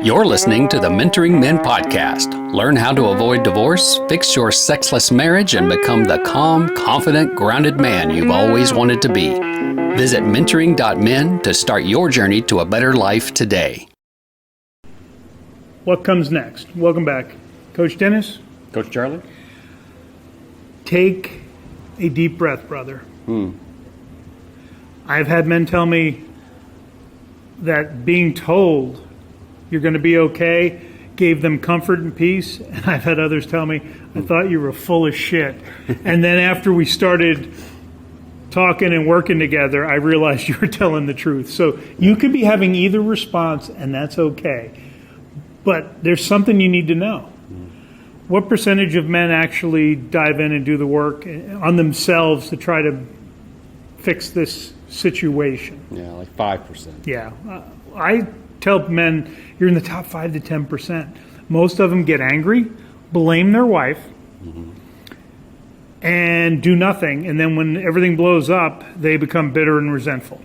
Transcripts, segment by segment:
You're listening to the Mentoring Men Podcast. Learn how to avoid divorce, fix your sexless marriage, and become the calm, confident, grounded man you've always wanted to be. Visit mentoring.men to start your journey to a better life today. What comes next? Welcome back. Coach Dennis? Coach Charlie? Take a deep breath, brother. I've had men tell me that being told you're going to be okay gave them comfort and peace. And I've had others tell me, I thought you were full of shit. And then after we started talking and working together, I realized you were telling the truth. So you could be having either response, and that's okay. But there's something you need to know. What percentage of men actually dive in and do the work on themselves to try to fix this situation? Yeah, like 5%. Yeah. I tell men, you're in the top 5 to 10%. Most of them get angry, blame their wife, and do nothing. And then when everything blows up, they become bitter and resentful.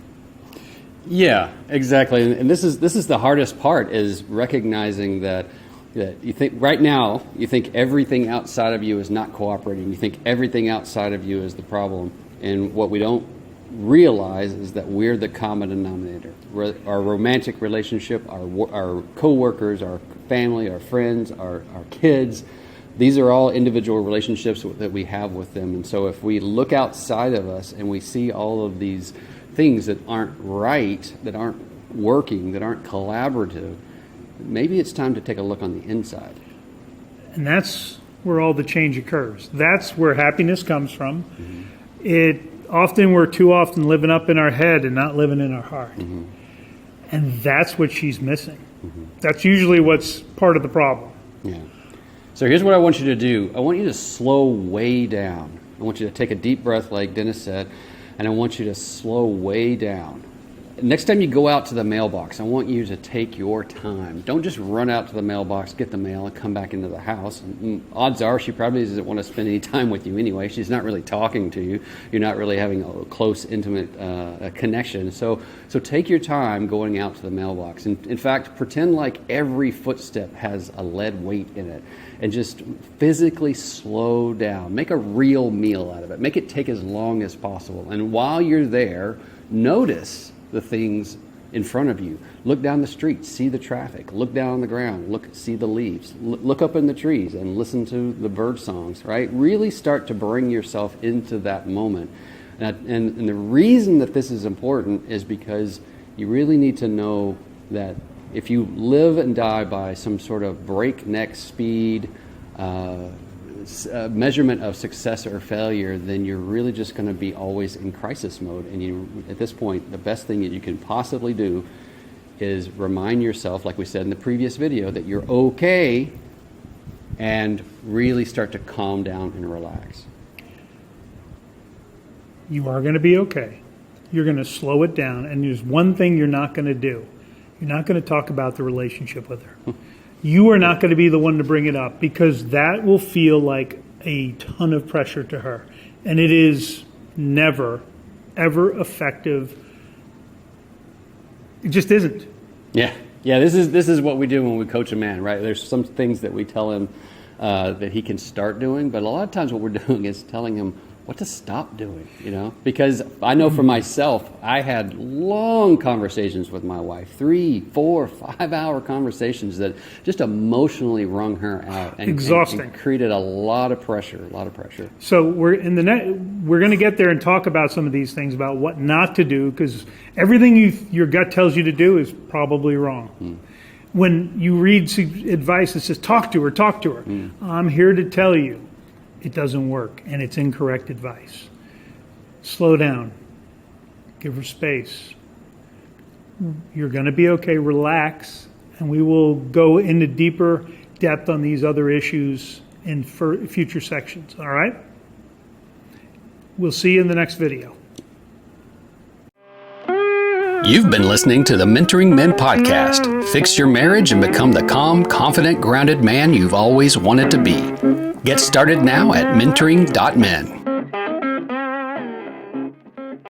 Yeah, exactly. And this is the hardest part, is recognizing that you think right now, you think everything outside of you is not cooperating. You think everything outside of you is the problem. And what we don't realize is that we're the common denominator. Our romantic relationship, our co-workers, our family, our friends, our kids, these are all individual relationships that we have with them. And so if we look outside of us and we see all of these things that aren't right, that aren't working, that aren't collaborative, maybe it's time to take a look on the inside. And that's where all the change occurs. That's where happiness comes from. We're too often living up in our head and not living in our heart. And that's what she's missing. That's usually what's part of the problem. Yeah. So here's what I want you to do. I want you to slow way down. I want you to take a deep breath like Dennis said, and I want you to slow way down. Next time you go out to the mailbox, I want you to take your time. Don't just run out to the mailbox, get the mail, and come back into the house. And odds are she probably doesn't want to spend any time with you anyway. She's not really talking to you. You're not really having a close, intimate connection. So take your time going out to the mailbox. And in fact, pretend like every footstep has a lead weight in it. And just physically slow down. Make a real meal out of it. Make it take as long as possible. And while you're there, notice the things in front of you. Look down the street, see the traffic. Look down on the ground, see the leaves. Look up in the trees and listen to the bird songs, right? Really start to bring yourself into that moment. And the reason that this is important is because you really need to know that if you live and die by some sort of breakneck speed, measurement of success or failure, then you're really just going to be always in crisis mode. And at this point, the best thing that you can possibly do is remind yourself, like we said in the previous video, that you're okay, and really start to calm down and relax. You are going to be okay. You're going to slow it down. And there's one thing you're not going to do. You're not going to talk about the relationship with her. You are not going to be the one to bring it up, because that will feel like a ton of pressure to her. And it is never, ever effective. It just isn't. Yeah. This is what we do when we coach a man, right? There's some things that we tell him that he can start doing, but a lot of times what we're doing is telling him what to stop doing, because I know for myself, I had long conversations with my wife, 3, 4, 5-hour conversations that just emotionally wrung her out. And, exhausting. And created a lot of pressure. So we're going to get there and talk about some of these things, about what not to do, because everything your gut tells you to do is probably wrong. When you read advice that says, talk to her, I'm here to tell you, it doesn't work, and it's incorrect advice. Slow down. Give her space. You're going to be okay. Relax, and we will go into deeper depth on these other issues in future sections. All right? We'll see you in the next video. You've been listening to the Mentoring Men Podcast. Fix your marriage and become the calm, confident, grounded man you've always wanted to be. Get started now at mentoring.men.